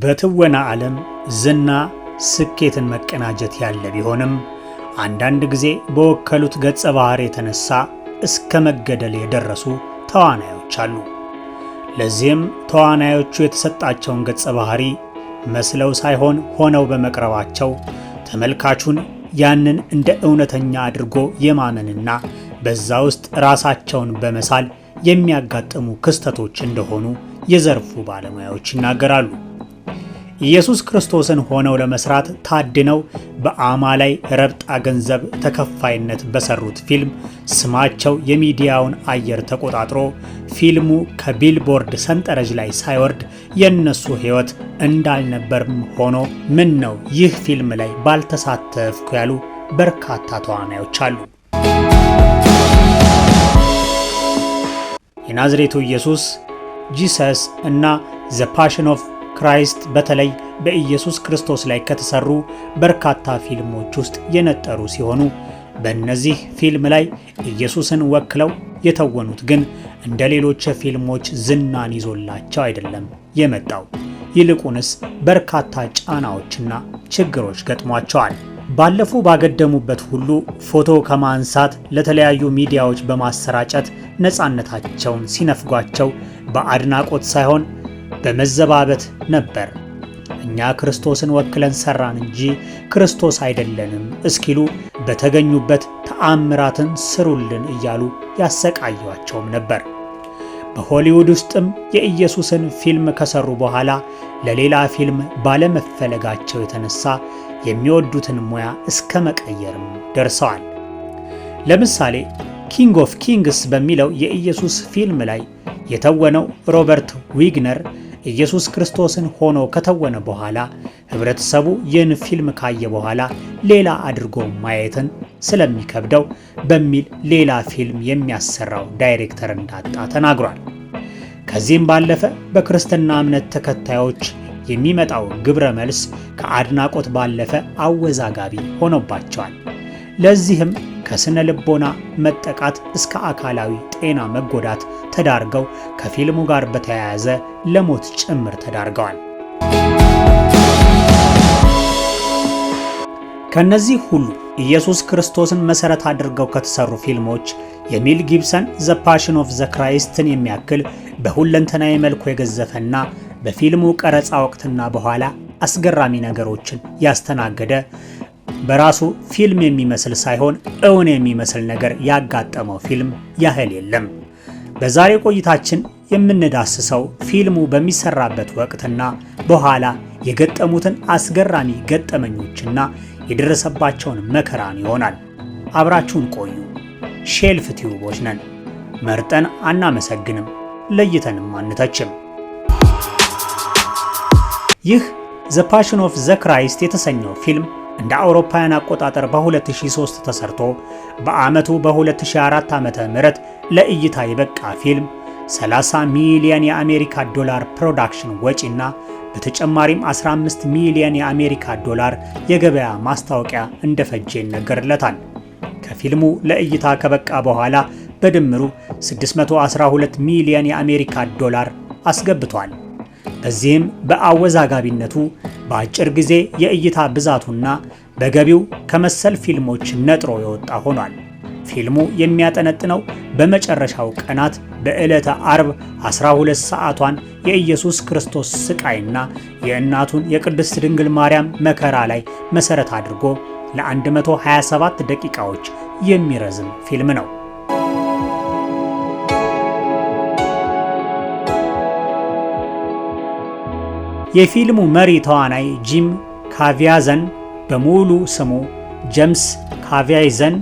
በትወና ዓለም ዝና ስኬትን መቀናጀት ያለ ቢሆንም አንዳንድ ጊዜ በወከሉት ገጸ ባህሪ የተነሳ እስከ መገደል የደረሱ ተዋናዮች አሉ። ለዚህም ተዋናዮቹ የተሰጣቸውን ገጸ ባህሪ መስለው ሳይሆን ሆነው በመቅረባቸው ተመልካቹን ያንን እንደ እውነተኛ አድርጎ የማመንና በዛ ውስጥ ራሳቸውን በመሳል የሚያጋጥሙ ክስተቶች እንደሆኑ የዘርፉ ባለሙያዎች ይናገራሉ። ኢየሱስ ክርስቶስን ሆነው ለመስራት ታድነው በአማላይ ረብጣ ገንዘብ ተከፋይነት በሰሩት ፊልም ስማቸው የሚዲያውን አየር ተቆጣጥሮ ፊልሙ ከቢልቦርድ ሰንጠረዥ ላይ ሳይወርድ የነሱ ሕይወት እንዳልነበርም ሆኖ ምን ነው ይህ ፊልም ላይ ባልተሳተፍኩ ያሉ በርካታ ተዋናዮች አሉ። የናዝሬቱ ኢየሱስ፣ ጂሰስ እና ዘ ፓሽን ኦፍ ክራይስት በተለይ በኢየሱስ ክርስቶስ ላይ ከተሰሩ በርካታ ፊልሞች ውስጥ የነጠሩ ሲሆኑ በእነዚህ ፊልም ላይ ኢየሱስን ወክለው የተወኑት ግን እንደ ሌሎች ፊልሞች ዝናን ይዞላቸው አይደለም የመጣው። ይልቁንስ በርካታ ጫናዎችና ችግሮች ገጥሟቸዋል። ባለፉ ባገደሙበት ሁሉ ፎቶ ከማንሳት ለተለያዩ ሚዲያዎች በማሰራጨት ነፃነታቸውን ሲነፍጓቸው በአድናቆት ሳይሆን በመዘባበት ነበር። እኛ ክርስቶስን ወክለን ሰራን እንጂ ክርስቶስ አይደለንም እስኪሉ በተገኙበት ተአምራትን ስሩልን እያሉ ያሰቃዩአቸውም ነበር። በሆሊውድ ውስጥም የኢየሱስን ፊልም ከሰሩ በኋላ ለሌላ ፊልም ባለመፈለጋቸው የተነሳ የሚወዱትን ሙያ እስከ መቀየርም ደርሰዋል። ለምሳሌ ኪንግ ኦፍ ኪንግስ በሚለው የኢየሱስ ፊልም ላይ የተወነው ሮበርት ዊግነር ኢየሱስ ክርስቶስን ሆኖ ከተወነ በኋላ ህብረተሰቡ ይህን ፊልም ካየ በኋላ ሌላ አድርጎ ማየትን ስለሚከብደው በሚል ሌላ ፊልም የሚያሰራው ዳይሬክተር እንዳጣ ተናግሯል። ከዚህም ባለፈ በክርስትና እምነት ተከታዮች የሚመጣው ግብረ መልስ ከአድናቆት ባለፈ አወዛጋቢ ሆኖባቸዋል። ለዚህም ከስነ ልቦና መጠቃት እስከ አካላዊ ጤና መጎዳት ተዳርገው ከፊልሙ ጋር በተያያዘ ለሞት ጭምር ተዳርገዋል። ከነዚህ ሁሉ ኢየሱስ ክርስቶስን መሰረት አድርገው ከተሰሩ ፊልሞች የሚል ጊብሰን ዘ ፓሽን ኦፍ ዘ ክራይስትን የሚያክል በሁለንተናዊ መልኩ የገዘፈና በፊልሙ ቀረጻ ወቅትና በኋላ አስገራሚ ነገሮችን ያስተናገደ በራሱ ፊልም የሚመስል ሳይሆን እውን የሚመስል ነገር ያጋጠመው ፊልም ያህል የለም። በዛሬ ቆይታችን የምንዳስሰው ፊልሙ በሚሰራበት ወቅትና በኋላ የገጠሙትን አስገራሚ ገጠመኞችና የደረሰባቸውን መከራን ይሆናል። አብራችሁን ቆዩ። ሼልፍ ቲዩቦች ነን። መርጠን አናመሰግንም፣ ለይተንም አንተችም። ይህ ዘ ፓሽን ኦፍ ዘ ክራይስት የተሰኘው ፊልም እንደ አውሮፓውያን አቆጣጠር በ2003 ተሰርቶ በአመቱ በ2004 ዓመተ ምህረት ለእይታ የበቃ ፊልም 30 ሚሊዮን የአሜሪካ ዶላር ፕሮዳክሽን ወጪና በተጨማሪም 15 ሚሊዮን የአሜሪካ ዶላር የገበያ ማስታወቂያ እንደፈጀ ይነገርለታል። ከፊልሙ ለእይታ ከበቃ በኋላ በድምሩ 612 ሚሊዮን የአሜሪካ ዶላር አስገብቷል። በዚህም በአወዛጋቢነቱ በአጭር ጊዜ የእይታ ብዛቱና በገቢው ከመሰል ፊልሞች ነጥሮ የወጣ ሆኗል። ፊልሙ የሚያጠነጥነው በመጨረሻው ቀናት በዕለተ አርብ 12 ሰዓቷን የኢየሱስ ክርስቶስ ስቃይና የእናቱን የቅድስት ድንግል ማርያም መከራ ላይ መሰረት አድርጎ ለ127 ደቂቃዎች የሚረዝም ፊልም ነው። የፊልሙ መሪ ተዋናይ ጂም ካቪያዘን በሙሉ ስሙ ጄምስ ካቪያዘን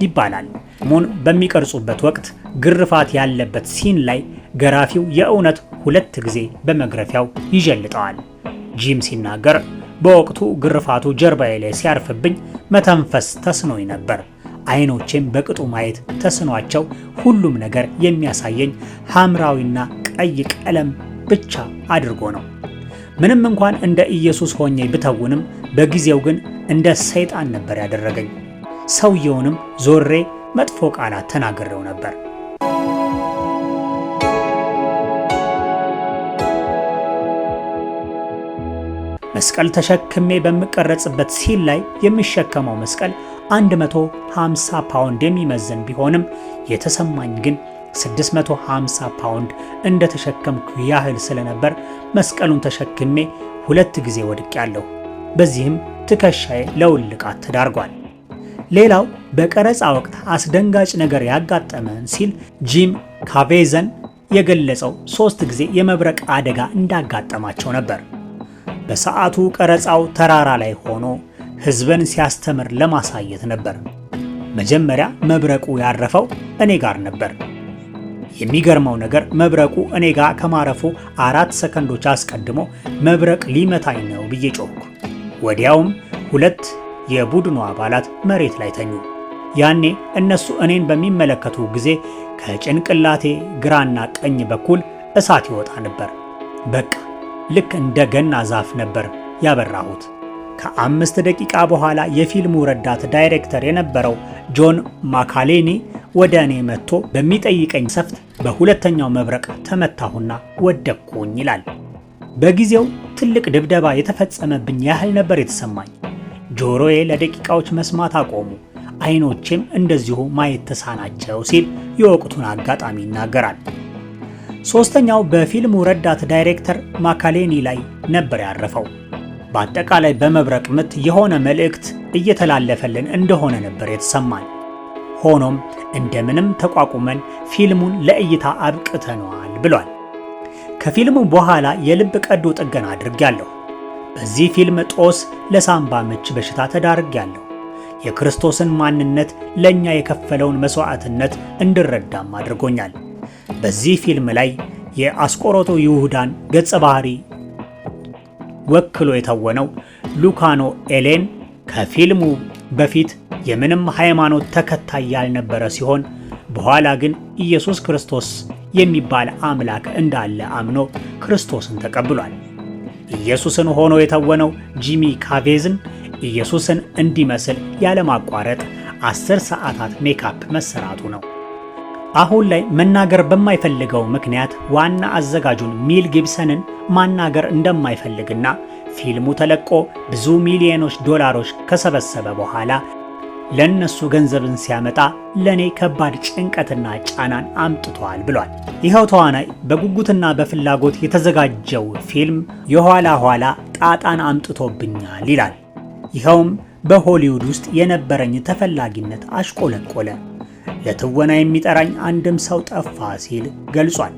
ይባላል። ፊልሙን በሚቀርጹበት ወቅት ግርፋት ያለበት ሲን ላይ ገራፊው የእውነት 2 ጊዜ በመግረፊያው ይጀልጠዋል። ጂም ሲናገር በወቅቱ ግርፋቱ ጀርባዬ ላይ ሲያርፍብኝ መተንፈስ ተስኖኝ ነበር። አይኖቼም በቅጡ ማየት ተስኗቸው ሁሉም ነገር የሚያሳየኝ ሐምራዊና ቀይ ቀለም ብቻ አድርጎ ነው። ምንም እንኳን እንደ ኢየሱስ ሆኜ ብተውንም በጊዜው ግን እንደ ሰይጣን ነበር ያደረገኝ። ሰውየውንም ዞሬ መጥፎ ቃላት ተናግሬው ነበር። መስቀል ተሸክሜ በምቀረጽበት ሲል ላይ የሚሸከመው መስቀል 150 ፓውንድ የሚመዝን ቢሆንም የተሰማኝ ግን 650 ፓውንድ እንደተሸከምኩ ያህል ስለነበር መስቀሉን ተሸክሜ 2 ጊዜ ወድቄያለሁ። በዚህም ትከሻዬ ለውልቃት ተዳርጓል። ሌላው በቀረጻ ወቅት አስደንጋጭ ነገር ያጋጠመን ሲል ጂም ካቬዘን የገለጸው 3 ጊዜ የመብረቅ አደጋ እንዳጋጠማቸው ነበር። በሰዓቱ ቀረጻው ተራራ ላይ ሆኖ ሕዝብን ሲያስተምር ለማሳየት ነበር። መጀመሪያ መብረቁ ያረፈው እኔ ጋር ነበር። የሚገርመው ነገር መብረቁ እኔ ጋር ከማረፉ 4 ሰከንዶች አስቀድሞ መብረቅ ሊመታኝ ነው ብዬ ጮኽኩ። ወዲያውም 2 የቡድኑ አባላት መሬት ላይ ተኙ። ያኔ እነሱ እኔን በሚመለከቱ ጊዜ ከጭንቅላቴ ግራና ቀኝ በኩል እሳት ይወጣ ነበር። በቃ ልክ እንደ ገና ዛፍ ነበር ያበራሁት። ከ5 ደቂቃ በኋላ የፊልሙ ረዳት ዳይሬክተር የነበረው ጆን ማካሌኒ ወደ እኔ መጥቶ በሚጠይቀኝ ሰፍት በሁለተኛው መብረቅ ተመታሁና ወደቅኩኝ ይላል። በጊዜው ትልቅ ድብደባ የተፈጸመብኝ ያህል ነበር የተሰማኝ። ጆሮዬ ለደቂቃዎች መስማት አቆሙ፣ አይኖቼም እንደዚሁ ማየት ተሳናቸው ሲል የወቅቱን አጋጣሚ ይናገራል። ሶስተኛው በፊልሙ ረዳት ዳይሬክተር ማካሌኒ ላይ ነበር ያረፈው። በአጠቃላይ በመብረቅ ምት የሆነ መልእክት እየተላለፈልን እንደሆነ ነበር የተሰማኝ። ሆኖም እንደምንም ተቋቁመን ፊልሙን ለእይታ አብቅተነዋል ብሏል። ከፊልሙ በኋላ የልብ ቀዶ ጥገና አድርጌያለሁ። በዚህ ፊልም ጦስ ለሳምባ ምች በሽታ ተዳርጌያለሁ። የክርስቶስን ማንነት ለኛ የከፈለውን መስዋዕትነት እንድረዳም አድርጎኛል። በዚህ ፊልም ላይ የአስቆሮቱ ይሁዳን ገጸ ባህሪ ወክሎ የተወነው ሉካኖ ኤሌን ከፊልሙ በፊት የምንም ሃይማኖት ተከታይ ያልነበረ ሲሆን በኋላ ግን ኢየሱስ ክርስቶስ የሚባል አምላክ እንዳለ አምኖ ክርስቶስን ተቀብሏል። ኢየሱስን ሆኖ የተወነው ጂሚ ካቬዝን ኢየሱስን እንዲመስል ያለማቋረጥ 10 ሰዓታት ሜካፕ መሰራቱ ነው። አሁን ላይ መናገር በማይፈልገው ምክንያት ዋና አዘጋጁን ሚል ጊብሰንን ማናገር እንደማይፈልግና ፊልሙ ተለቆ ብዙ ሚሊዮኖች ዶላሮች ከሰበሰበ በኋላ ለነሱ ገንዘብን ሲያመጣ ለኔ ከባድ ጭንቀትና ጫናን አምጥቷል ብሏል። ይኸው ተዋናይ በጉጉትና በፍላጎት የተዘጋጀው ፊልም የኋላ ኋላ ጣጣን አምጥቶብኛል ይላል። ይኸውም በሆሊውድ ውስጥ የነበረኝ ተፈላጊነት አሽቆለቆለ፣ ለትወና የሚጠራኝ አንድም ሰው ጠፋ ሲል ገልጿል።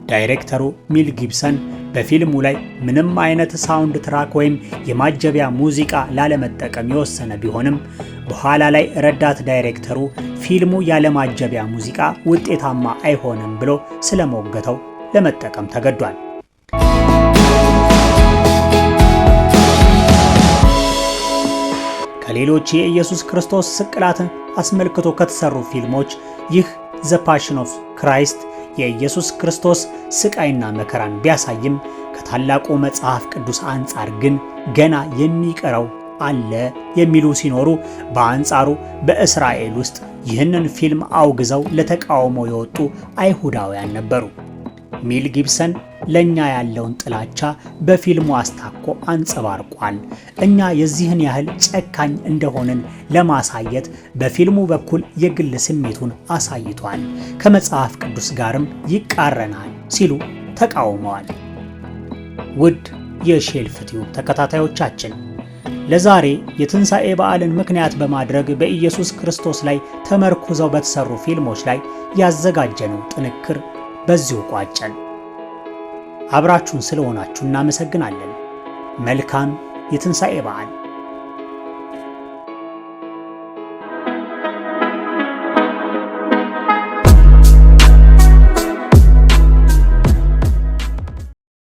ዳይሬክተሩ ሚል ጊብሰን በፊልሙ ላይ ምንም አይነት ሳውንድ ትራክ ወይም የማጀቢያ ሙዚቃ ላለመጠቀም የወሰነ ቢሆንም በኋላ ላይ ረዳት ዳይሬክተሩ ፊልሙ ያለ ማጀቢያ ሙዚቃ ውጤታማ አይሆንም ብሎ ስለሞገተው ለመጠቀም ተገዷል። ከሌሎች የኢየሱስ ክርስቶስ ስቅላትን አስመልክቶ ከተሰሩ ፊልሞች ይህ ዘ ፓሽን ኦፍ ክራይስት የኢየሱስ ክርስቶስ ስቃይና መከራን ቢያሳይም ከታላቁ መጽሐፍ ቅዱስ አንጻር ግን ገና የሚቀረው አለ የሚሉ ሲኖሩ፣ በአንጻሩ በእስራኤል ውስጥ ይህንን ፊልም አውግዘው ለተቃውሞ የወጡ አይሁዳውያን ነበሩ። ሚል ጊብሰን ለኛ ያለውን ጥላቻ በፊልሙ አስታኮ አንጸባርቋል። እኛ የዚህን ያህል ጨካኝ እንደሆንን ለማሳየት በፊልሙ በኩል የግል ስሜቱን አሳይቷል፣ ከመጽሐፍ ቅዱስ ጋርም ይቃረናል ሲሉ ተቃውመዋል። ውድ የሼልፍ ቲዩብ ተከታታዮቻችን ለዛሬ የትንሣኤ በዓልን ምክንያት በማድረግ በኢየሱስ ክርስቶስ ላይ ተመርኩዘው በተሰሩ ፊልሞች ላይ ያዘጋጀነው ጥንክር በዚሁ ቋጨን። አብራችሁን ስለሆናችሁ እናመሰግናለን። መልካም የትንሣኤ በዓል